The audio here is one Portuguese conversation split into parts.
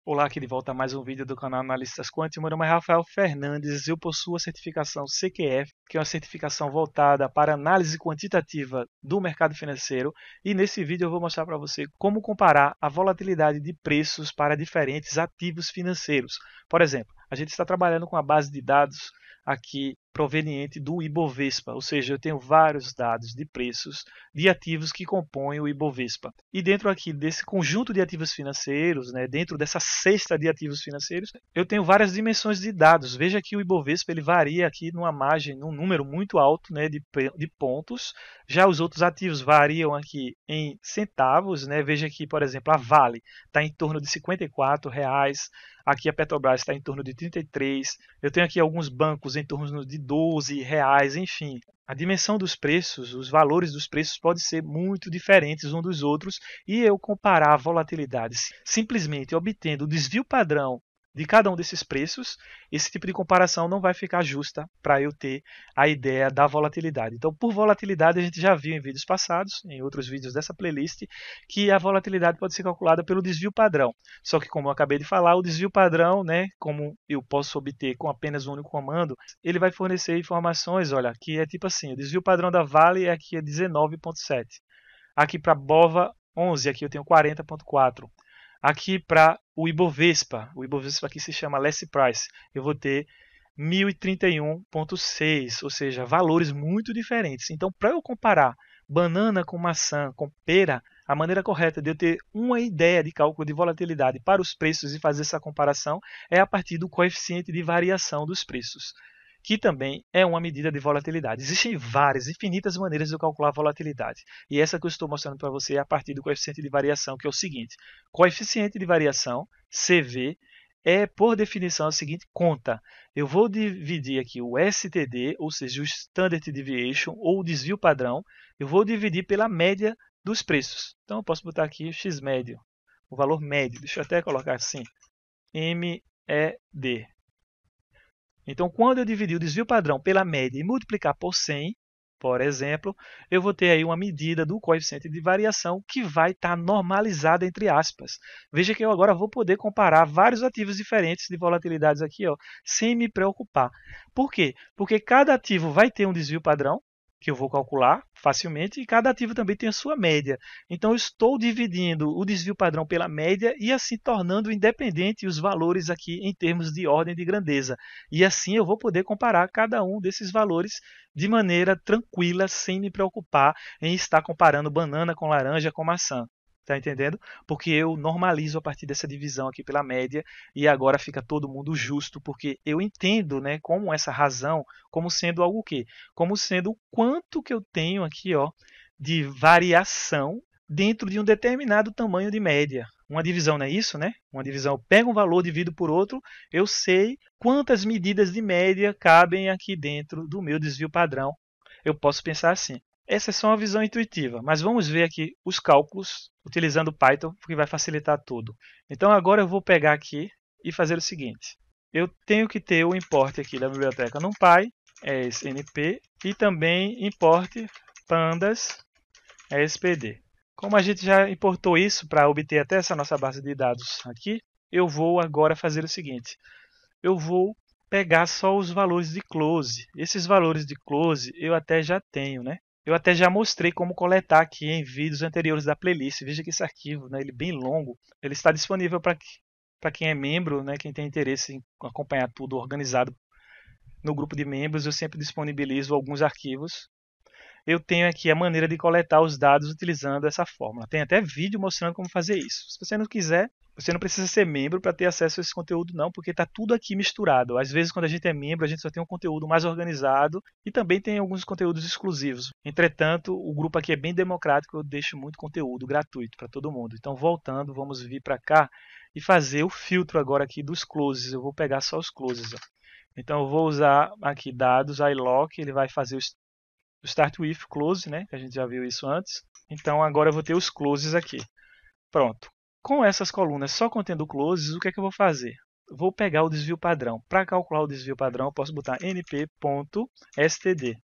Olá, aqui de volta a mais um vídeo do canal Analistas Quant. Meu nome é Rafael Fernandes, eu possuo a certificação CQF, que é uma certificação voltada para análise quantitativa do mercado financeiro, e nesse vídeo eu vou mostrar para você como comparar a volatilidade de preços para diferentes ativos financeiros. Por exemplo, a gente está trabalhando com a base de dados aqui proveniente do Ibovespa, ou seja, eu tenho vários dados de preços de ativos que compõem o Ibovespa. E dentro aqui desse conjunto de ativos financeiros, dentro dessa cesta de ativos financeiros, eu tenho várias dimensões de dados. Veja que o Ibovespa ele varia aqui numa margem, num número muito alto, de pontos. Já os outros ativos variam aqui em centavos. Veja que, por exemplo, a Vale está em torno de R$ 54. Aqui a Petrobras está em torno de 33. Eu tenho aqui alguns bancos em torno de R$ 12, enfim. A dimensão dos preços, os valores dos preços podem ser muito diferentes uns dos outros, e eu comparar a volatilidade simplesmente obtendo o desvio padrão de cada um desses preços, esse tipo de comparação não vai ficar justa para eu ter a ideia da volatilidade. Então, por volatilidade, a gente já viu em vídeos passados, em outros vídeos dessa playlist, que a volatilidade pode ser calculada pelo desvio padrão. Só que, como eu acabei de falar, o desvio padrão, como eu posso obter com apenas um único comando, ele vai fornecer informações, olha, que é tipo assim, o desvio padrão da Vale aqui é 19,7. Aqui para Bova, 11, aqui eu tenho 40,4. Aqui para o Ibovespa aqui se chama Less Price, eu vou ter 1031,6, ou seja, valores muito diferentes. Então, para eu comparar banana com maçã, com pera, a maneira correta de eu ter uma ideia de cálculo de volatilidade para os preços e fazer essa comparação é a partir do coeficiente de variação dos preços, que também é uma medida de volatilidade. Existem várias, infinitas maneiras de eu calcular a volatilidade. E essa que eu estou mostrando para você é a partir do coeficiente de variação, que é o seguinte. Coeficiente de variação, CV, é, por definição, a seguinte conta. Eu vou dividir aqui o STD, ou seja, o Standard Deviation, ou o desvio padrão, eu vou dividir pela média dos preços. Então, eu posso botar aqui o X médio, o valor médio. Deixa eu até colocar assim, MED. Então, quando eu dividir o desvio padrão pela média e multiplicar por 100, por exemplo, eu vou ter aí uma medida do coeficiente de variação que vai estar normalizada entre aspas. Veja que eu agora vou poder comparar vários ativos diferentes de volatilidades aqui, sem me preocupar. Por quê? Porque cada ativo vai ter um desvio padrão, que eu vou calcular facilmente, e cada ativo também tem a sua média. Então, eu estou dividindo o desvio padrão pela média e assim tornando independente os valores aqui em termos de ordem de grandeza. E assim eu vou poder comparar cada um desses valores de maneira tranquila, sem me preocupar em estar comparando banana com laranja com maçã. Tá entendendo? Porque eu normalizo a partir dessa divisão aqui pela média e agora fica todo mundo justo, porque eu entendo, como essa razão, como sendo algo o quê? Como sendo o quanto que eu tenho aqui, de variação dentro de um determinado tamanho de média. Uma divisão não é isso, né? Uma divisão, eu pego um valor, divido por outro, eu sei quantas medidas de média cabem aqui dentro do meu desvio padrão. Eu posso pensar assim. Essa é só uma visão intuitiva, mas vamos ver aqui os cálculos utilizando o Python, que vai facilitar tudo. Então agora eu vou pegar aqui e fazer o seguinte. Eu tenho que ter o import aqui da biblioteca NumPy, SNP, e também import pandas SPD. Como a gente já importou isso para obter até essa nossa base de dados aqui, eu vou agora fazer o seguinte. Eu vou pegar só os valores de close. Esses valores de close eu até já tenho, Eu até já mostrei como coletar aqui em vídeos anteriores da playlist. Veja que esse arquivo, ele é bem longo. Ele está disponível para quem é membro, quem tem interesse em acompanhar tudo organizado no grupo de membros. Eu sempre disponibilizo alguns arquivos. Eu tenho aqui a maneira de coletar os dados utilizando essa fórmula. Tem até vídeo mostrando como fazer isso. Se você não quiser, você não precisa ser membro para ter acesso a esse conteúdo não, porque está tudo aqui misturado. Às vezes, quando a gente é membro, a gente só tem um conteúdo mais organizado e também tem alguns conteúdos exclusivos. Entretanto, o grupo aqui é bem democrático, eu deixo muito conteúdo gratuito para todo mundo. Então, voltando, vamos vir para cá e fazer o filtro agora aqui dos closes. Eu vou pegar só os closes. Então, eu vou usar aqui dados, iLock, ele vai fazer o Start with Close, que a gente já viu isso antes. Então, agora eu vou ter os closes aqui. Pronto. Com essas colunas só contendo closes, o que é que eu vou fazer? Vou pegar o desvio padrão. Para calcular o desvio padrão, eu posso botar np.std.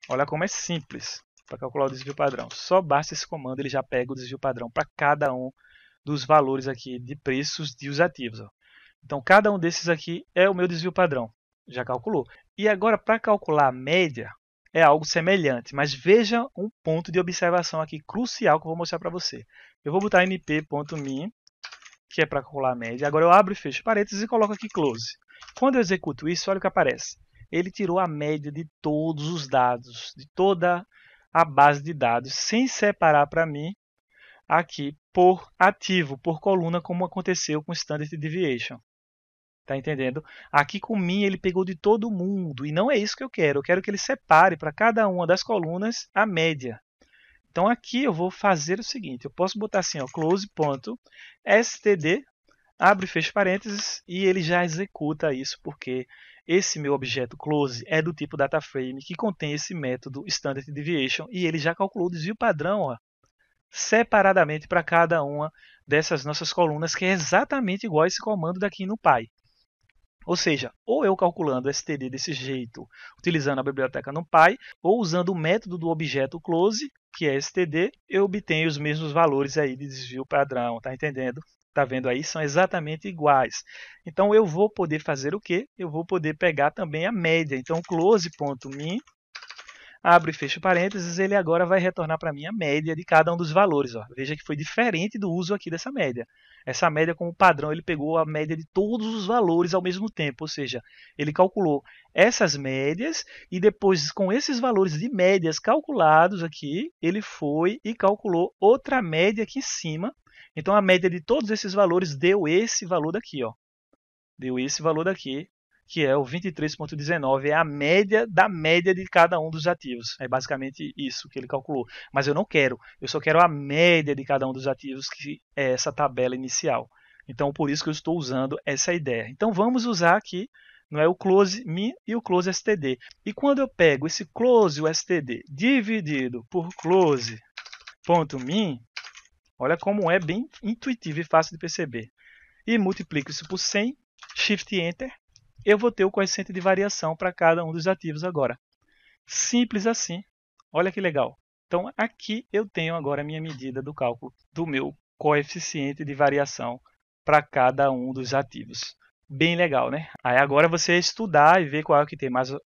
Olha como é simples para calcular o desvio padrão. Só basta esse comando, ele já pega o desvio padrão para cada um dos valores aqui de preços de os ativos. Ó. Então, cada um desses aqui é o meu desvio padrão. Já calculou. E agora, para calcular a média, é algo semelhante, mas veja um ponto de observação aqui crucial que eu vou mostrar para você. Eu vou botar np.min, que é para calcular a média. Agora eu abro e fecho parênteses e coloco aqui close. Quando eu executo isso, olha o que aparece. Ele tirou a média de todos os dados, de toda a base de dados, sem separar para mim aqui por ativo, por coluna, como aconteceu com o Standard Deviation. Tá entendendo? Aqui com mim ele pegou de todo mundo e não é isso que eu quero. Eu quero que ele separe para cada uma das colunas a média. Então aqui eu vou fazer o seguinte, eu posso botar assim, ó, close.std, abre e fecha parênteses e ele já executa isso porque esse meu objeto close é do tipo DataFrame que contém esse método Standard Deviation e ele já calculou o desvio padrão, ó, separadamente para cada uma dessas nossas colunas, que é exatamente igual a esse comando daqui no Py. Ou seja, ou eu calculando std desse jeito, utilizando a biblioteca NumPy, ou usando o método do objeto close, que é std, eu obtenho os mesmos valores aí de desvio padrão, tá entendendo? Tá vendo aí? São exatamente iguais. Então eu vou poder fazer o quê? Eu vou poder pegar também a média. Então close.min, abre e fecha parênteses, ele agora vai retornar para mim a média de cada um dos valores. Ó. Veja que foi diferente do uso aqui dessa média. Essa média como padrão, ele pegou a média de todos os valores ao mesmo tempo, ou seja, ele calculou essas médias e depois com esses valores de médias calculados aqui, ele foi e calculou outra média aqui em cima. Então a média de todos esses valores deu esse valor daqui, ó. Deu esse valor daqui, que é o 23,19, é a média da média de cada um dos ativos. É basicamente isso que ele calculou. Mas eu não quero, eu só quero a média de cada um dos ativos, que é essa tabela inicial. Então, por isso que eu estou usando essa ideia. Então, vamos usar aqui, não é, o close min e o close std. E quando eu pego esse close o std dividido por close.min, olha como é bem intuitivo e fácil de perceber. E multiplico isso por 100, Shift Enter, eu vou ter o coeficiente de variação para cada um dos ativos agora. Simples assim. Olha que legal. Então aqui eu tenho agora a minha medida do cálculo do meu coeficiente de variação para cada um dos ativos. Bem legal, né? Aí agora você estudar e ver qual é o que tem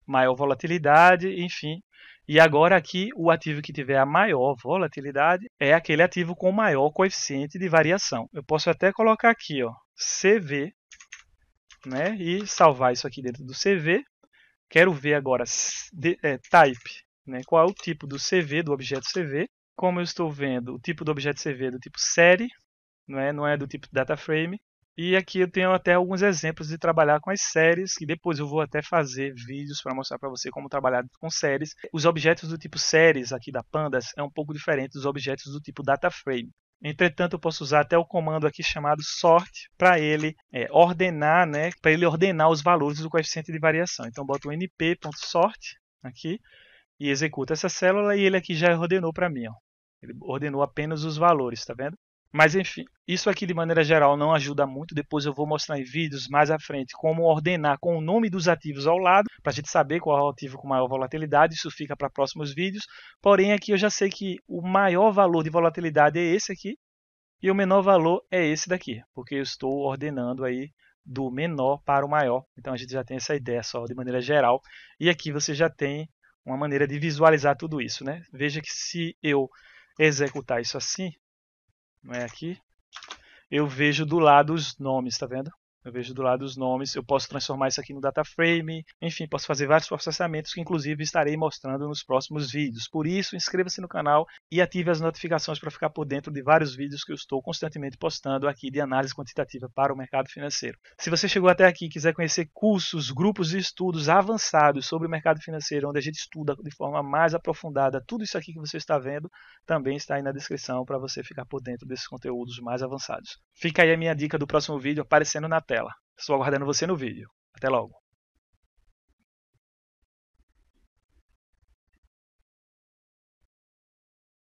maior volatilidade, enfim. E agora aqui o ativo que tiver a maior volatilidade é aquele ativo com maior coeficiente de variação. Eu posso até colocar aqui, ó, CV, né, e salvar isso aqui dentro do CV. Quero ver agora type, né, qual é o tipo do CV, do objeto CV. Como eu estou vendo, o tipo do objeto CV é do tipo série, não é do tipo DataFrame. E aqui eu tenho até alguns exemplos de trabalhar com as séries, que depois eu vou até fazer vídeos para mostrar para você como trabalhar com séries. Os objetos do tipo séries aqui da Pandas é um pouco diferente dos objetos do tipo DataFrame. Entretanto, eu posso usar até o comando aqui chamado sort para ele ordenar, né, para ele ordenar os valores do coeficiente de variação. Então, boto o np.sort aqui e executa essa célula e ele aqui já ordenou para mim. Ó. Ele ordenou apenas os valores, tá vendo? Mas enfim, isso aqui de maneira geral não ajuda muito. Depois eu vou mostrar em vídeos mais à frente como ordenar com o nome dos ativos ao lado, para a gente saber qual é o ativo com maior volatilidade. Isso fica para próximos vídeos. Porém, aqui eu já sei que o maior valor de volatilidade é esse aqui e o menor valor é esse daqui, porque eu estou ordenando aí do menor para o maior. Então a gente já tem essa ideia só de maneira geral. E aqui você já tem uma maneira de visualizar tudo isso, né? Veja que se eu executar isso assim, não é aqui, eu vejo do lado os nomes, tá vendo? Eu vejo do lado os nomes, eu posso transformar isso aqui no DataFrame, enfim, posso fazer vários processamentos que inclusive estarei mostrando nos próximos vídeos. Por isso, inscreva-se no canal e ative as notificações para ficar por dentro de vários vídeos que eu estou constantemente postando aqui de análise quantitativa para o mercado financeiro. Se você chegou até aqui e quiser conhecer cursos, grupos de estudos avançados sobre o mercado financeiro, onde a gente estuda de forma mais aprofundada tudo isso aqui que você está vendo, também está aí na descrição para você ficar por dentro desses conteúdos mais avançados. Fica aí a minha dica do próximo vídeo aparecendo na tela. Estou aguardando você no vídeo. Até logo!